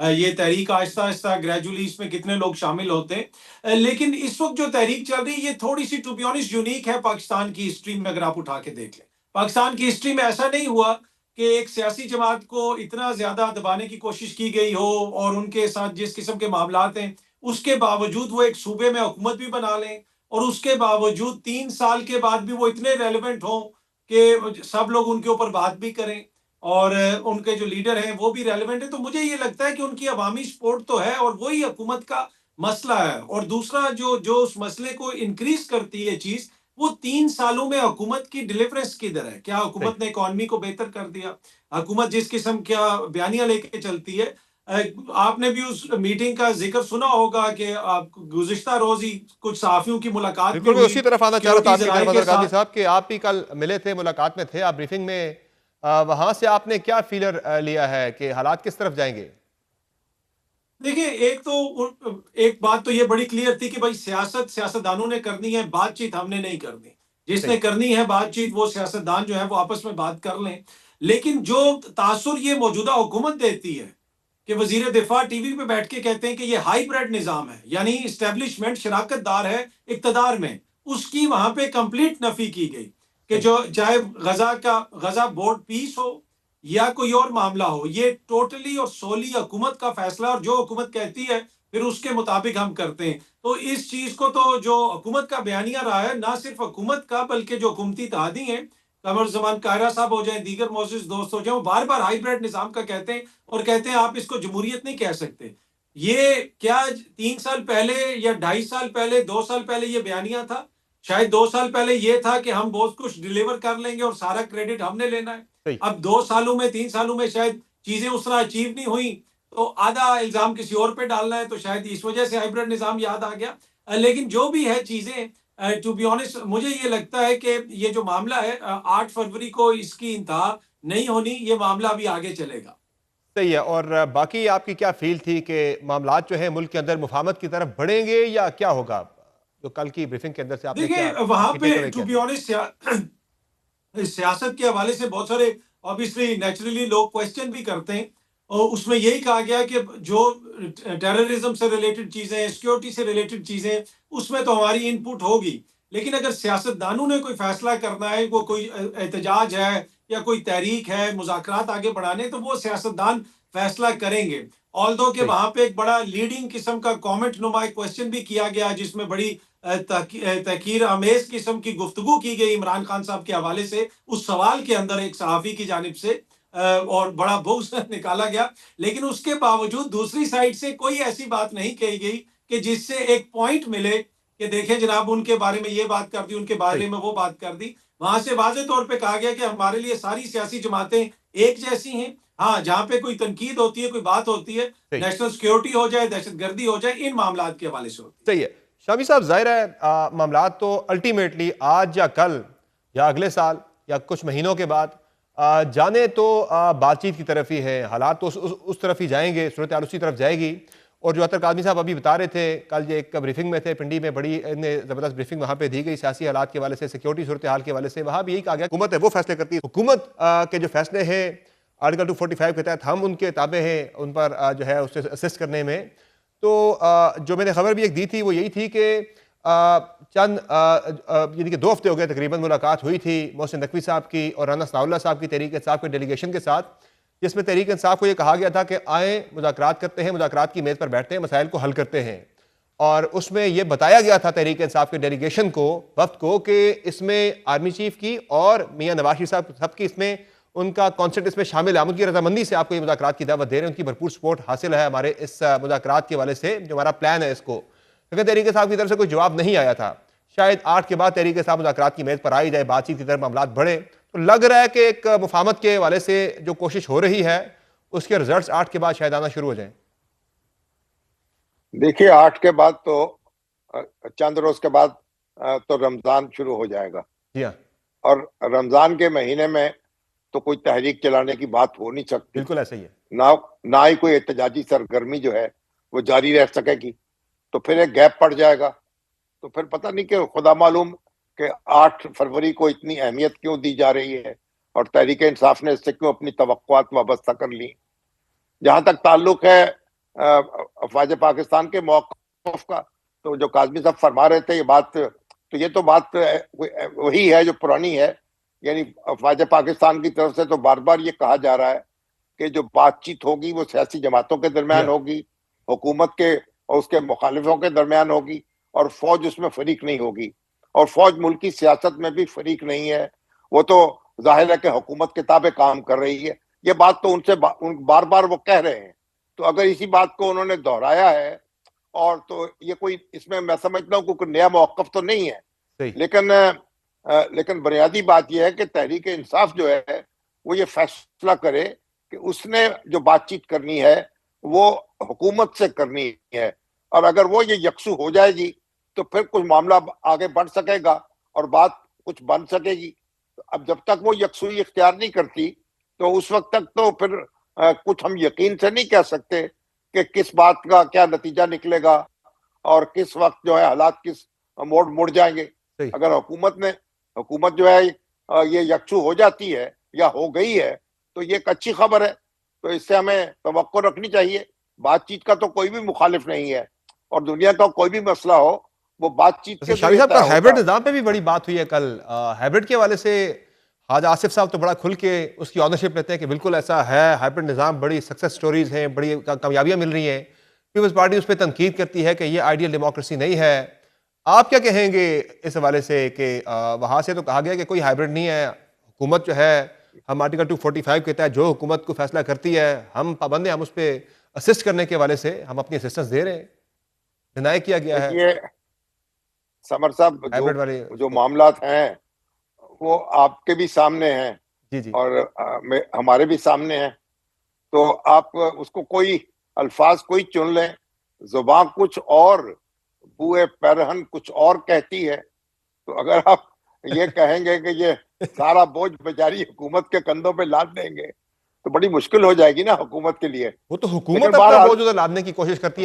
یہ تحریک آہستہ آہستہ گریجولی اس میں کتنے لوگ شامل ہوتے ہیں، لیکن اس وقت جو تحریک چل رہی ہے یہ تھوڑی سی ٹو بی آنیسٹ یونیک ہے پاکستان کی ہسٹری میں. اگر آپ اٹھا کے دیکھ لیں پاکستان کی ہسٹری میں ایسا نہیں ہوا کہ ایک سیاسی جماعت کو اتنا زیادہ دبانے کی کوشش کی گئی ہو اور ان کے ساتھ جس قسم کے معاملات ہیں اس کے باوجود وہ ایک صوبے میں حکومت بھی بنا لیں اور اس کے باوجود 3 سال کے بعد بھی وہ اتنے ریلیونٹ ہوں کہ سب لوگ ان کے اوپر بات بھی کریں اور ان کے جو لیڈر ہیں وہ بھی ریلیونٹ ہیں. تو مجھے یہ لگتا ہے کہ ان کی عوامی سپورٹ تو ہے اور وہی حکومت کا مسئلہ ہے. اور دوسرا جو اس مسئلے کو انکریز کرتی ہے چیز، وہ 3 سالوں میں حکومت کی ڈیلیورنس کدھر ہے؟ کیا حکومت نے اکانومی کو بہتر کر دیا؟ حکومت جس قسم کا بیانیہ لے کے چلتی ہے، آپ نے بھی اس میٹنگ کا ذکر سنا ہوگا کہ گزشتہ روز ہی کچھ صحافیوں کی ملاقات بھی بالکل میں ہوئی اسی طرف آنا چاہ رہا تھا آپ کی طرف سیکورٹی بدر کے قادری ساتھ. صاحب کہ آپ بھی کل ملے تھے، ملاقات میں تھے آپ، بریفنگ میں وہاں سے آپ نے کیا فیلر لیا ہے کہ حالات کس طرف جائیں گے؟ دیکھیں ایک بات تو یہ بڑی کلیئر تھی کہ بھائی سیاستدانوں نے کرنی ہے، بات چیت ہم نے نہیں کرنی. جس نے صحیح کرنی ہے بات چیت وہ سیاستدان جو ہے وہ آپس میں بات کر لیں. لیکن جو تاثر یہ موجودہ حکومت دیتی ہے کہ وزیر دفاع ٹی وی پہ بیٹھ کے کہتے ہیں کہ یہ ہائی بریڈ نظام ہے، یعنی اسٹیبلشمنٹ شراکت دار ہے اقتدار میں، اس کی وہاں پہ کمپلیٹ نفی کی گئی کہ صحیح جو چاہے غزہ بورڈ پیس ہو یا کوئی اور معاملہ ہو، یہ ٹوٹلی اور سولی حکومت کا فیصلہ اور جو حکومت کہتی ہے پھر اس کے مطابق ہم کرتے ہیں. تو اس چیز کو تو جو حکومت کا بیانیہ رہا ہے، نہ صرف حکومت کا بلکہ جو حکومتی اتحادی ہیں، قمر زمان قاہرہ صاحب ہو جائیں، دیگر معزز دوست ہو جائیں، وہ بار بار ہائی بریڈ نظام کا کہتے ہیں اور کہتے ہیں آپ اس کو جمہوریت نہیں کہہ سکتے. یہ کیا 3 سال پہلے یا 2.5 سال پہلے 2 سال پہلے یہ بیانیہ تھا؟ شاید 2 سال پہلے یہ تھا کہ ہم بہت کچھ ڈیلیور کر لیں گے اور سارا کریڈٹ ہم نے لینا ہے. صحیح اب 2 سالوں میں 3 سالوں میں شاید چیزیں اس طرح اچیو نہیں ہوئی تو آدھا الزام کسی اور پہ ڈالنا ہے. تو شاید اس وجہ سے ہائبرڈ نظام یاد آ گیا. لیکن جو بھی ہے چیزیں ٹو بی آنیسٹ مجھے یہ لگتا ہے کہ یہ جو معاملہ ہے 8 فروری کو اس کی انتہا نہیں ہونی، یہ معاملہ ابھی آگے چلے گا. صحیح ہے. اور باقی آپ کی کیا فیل تھی کہ معاملات جو ہیں ملک کے اندر مفاہمت کی طرف بڑھیں گے یا کیا ہوگا؟ جو کل کی بریفنگ کے اندر سے آپ نے کیا دیکھیں وہاں کی پہ ٹیک اوے ٹو کیا بی تھی؟ آنیسٹ سیاست کے حوالے سے بہت سارے obviously نیچرلی لوگ کوشچن بھی کرتے ہیں اور اس میں یہی کہا گیا کہ جو ٹیررزم سے ریلیٹڈ چیزیں، سیکیورٹی سے ریلیٹڈ چیزیں، اس میں تو ہماری ان پٹ ہوگی. لیکن اگر سیاستدانوں نے کوئی فیصلہ کرنا ہے، وہ کوئی احتجاج ہے یا کوئی تحریک ہے، مذاکرات آگے بڑھانے، تو وہ سیاستدان فیصلہ کریں گے. آلدو کہ صحیح وہاں پہ ایک بڑا لیڈنگ قسم کا کامنٹ نما کوشچن بھی کیا گیا جس میں بڑی تحقیر آمیز قسم کی گفتگو کی گئی عمران خان صاحب کے حوالے سے اس سوال کے اندر ایک صحافی کی جانب سے، اور بڑا بغض نکالا گیا. لیکن اس کے باوجود دوسری سائڈ سے کوئی ایسی بات نہیں کہی گئی کہ جس سے ایک پوائنٹ ملے کہ دیکھیں جناب ان کے بارے میں یہ بات کر دی، ان کے صحیح بارے میں وہ بات کر دی. وہاں سے واضح طور پہ کہا گیا کہ ہمارے لیے ساری سیاسی جماعتیں ایک جیسی ہیں. ہاں جہاں پہ کوئی تنقید ہوتی ہے، کوئی بات ہوتی ہے، صحیح نیشنل سیکیورٹی ہو جائے، دہشت گردی ہو جائے، ان معاملات کے حوالے سے ہوتی ہے. صحیح ہے. شامی صاحب ظاہر ہے معاملات تو الٹیمیٹلی آج یا کل یا اگلے سال یا کچھ مہینوں کے بعد جانے تو بات چیت کی طرف ہی ہے، حالات تو اس طرف ہی جائیں گے، صورتحال اسی طرف جائے گی. اور جو عطر قادمی صاحب ابھی بتا رہے تھے کل یہ ایک بریفنگ میں تھے پنڈی میں، بڑی زبردست بریفنگ وہاں پہ دی گئی سیاسی حالات کے حوالے سے، سیکیورٹی صورتحال کے حوالے سے. وہاں بھی یہی کہا گیا حکومت ہے وہ فیصلے کرتی ہے، حکومت کے جو فیصلے ہیں آرٹیکل 245 کے تحت ہم ان کے تابع ہیں، ان پر جو ہے اس سے اسسٹ کرنے میں. تو جو میں نے خبر بھی ایک دی تھی وہ یہی تھی کہ چند یعنی کہ 2 ہفتے ہو گئے تقریباً ملاقات ہوئی تھی محسن نقوی صاحب کی اور رانا ثناء اللہ صاحب کی تحریک انصاف کے ڈیلیگیشن کے ساتھ، جس میں تحریک انصاف کو یہ کہا گیا تھا کہ آئیں مذاکرات کرتے ہیں، مذاکرات کی میز پر بیٹھتے ہیں، مسائل کو حل کرتے ہیں. اور اس میں یہ بتایا گیا تھا تحریک انصاف کے ڈیلیگیشن کو، وفد کو، کہ اس میں آرمی چیف کی اور میاں نواز شریف صاحب سب کی اس میں ان کا کانسنٹ اس میں شامل ہے، ان کی رضامندی سے آپ کو یہ مذاکرات کی دعوت دے رہے ہیں، ان کی بھرپور سپورٹ حاصل ہے ہمارے اس مذاکرات کے حوالے سے جو ہمارا پلان ہے اس کو. لیکن تحریک انصاف کی طرف سے کوئی جواب نہیں آیا تھا. شاید 8 کے بعد تحریک انصاف مذاکرات کی میز پر آئی جائے، بات چیت کی طرف معاملات بڑھے. تو لگ رہا ہے کہ ایک مفاہمت کے حوالے سے جو کوشش ہو رہی ہے اس کے رزلٹس 8 کے بعد شاید آنا شروع ہو جائیں. دیکھیے 8 کے بعد تو چند روز کے بعد تو رمضان شروع ہو جائے گا. جی ہاں اور رمضان کے مہینے میں تو کوئی تحریک چلانے کی بات ہو نہیں سکتی، بالکل ایسا ہی ہے. نہ ہی کوئی احتجاجی سرگرمی جو ہے وہ جاری رہ سکے گی. تو پھر ایک گیپ پڑ جائے گا. تو پھر پتہ نہیں کہ خدا معلوم کہ 8 فروری کو اتنی اہمیت کیوں دی جا رہی ہے اور تحریک انصاف نے اس سے کیوں اپنی توقعات وابستہ کر لی. جہاں تک تعلق ہے افواج پاکستان کے موقف کا. تو جو کاظمی صاحب فرما رہے تھے یہ بات، تو یہ تو بات وہی ہے جو پرانی ہے. یعنی افواج پاکستان کی طرف سے تو بار بار یہ کہا جا رہا ہے کہ جو بات چیت ہوگی وہ سیاسی جماعتوں کے درمیان ہوگی، حکومت کے اور اس کے مخالفوں کے درمیان ہوگی، اور فوج اس میں فریق نہیں ہوگی. اور فوج ملکی سیاست میں بھی فریق نہیں ہے. وہ تو ظاہر ہے کہ حکومت کے تابع کام کر رہی ہے. یہ بات تو ان سے بار بار وہ کہہ رہے ہیں. تو اگر اسی بات کو انہوں نے دہرایا ہے، اور تو یہ کوئی اس میں سمجھتا ہوں کوئی نیا موقف تو نہیں ہے. لیکن بنیادی بات یہ ہے کہ تحریک انصاف جو ہے وہ یہ فیصلہ کرے کہ اس نے جو بات چیت کرنی ہے وہ حکومت سے کرنی ہے. اور اگر وہ یہ یکسو ہو جائے گی تو پھر کچھ معاملہ آگے بڑھ سکے گا اور بات کچھ بن سکے گی. اب جب تک وہ یکسوئی اختیار نہیں کرتی تو اس وقت تک تو پھر کچھ ہم یقین سے نہیں کہہ سکتے کہ کس بات کا کیا نتیجہ نکلے گا اور کس وقت جو ہے حالات کس موڑ مڑ جائیں گے. اگر حکومت جو ہے یہ یکسو ہو جاتی ہے یا ہو گئی ہے تو یہ ایک اچھی خبر ہے. تو اس سے ہمیں توقع رکھنی چاہیے. بات چیت کا تو کوئی بھی مخالف نہیں ہے، اور دنیا کا کوئی بھی مسئلہ ہو وہ بات چیت کے شامی صاحب کا ہائبرڈ نظام پہ بھی بڑی بات ہوئی ہے کل. ہائبرڈ کے حوالے سے حاج آصف صاحب تو بڑا کھل کے اس کی آنرشپ لیتے ہیں کہ بالکل ایسا ہے. ہائبرڈ نظام بڑی سکسیس سٹوریز ہیں، بڑی کامیابیاں مل رہی ہیں. پیپلز پارٹی اس پہ تنقید کرتی ہے کہ یہ آئیڈیل ڈیموکریسی نہیں ہے. آپ کیا کہیں گے اس حوالے سے کہ وہاں سے تو کہا گیا کہ کوئی ہائبرڈ نہیں ہے، حکومت جو ہے ہم آرٹیکل 245 کے تحت جو حکومت کو فیصلہ کرتی ہے ہم پابند ہیں، ہم اس پہ اسسٹ کرنے کے حوالے سے ہم اپنی اسسٹنس دے رہے ہیں. ڈینائی کیا گیا ہے. سمر صاحب جو معاملات ہیں وہ آپ کے بھی سامنے ہیں اور ہمارے بھی سامنے ہیں. تو آپ اس کو کوئی الفاظ کوئی چن لیں، زبان کچھ اور بوئے پیرہن کچھ اور کہتی ہے. تو اگر آپ یہ کہیں گے کہ یہ سارا بوجھ بیچاری حکومت کے کندھوں پہ لاد دیں گے تو بڑی مشکل ہو جائے گی نا حکومت کے لیے. وہ تو حکومت اپنا بوجھ لادنے کی کوشش کرتی ہے.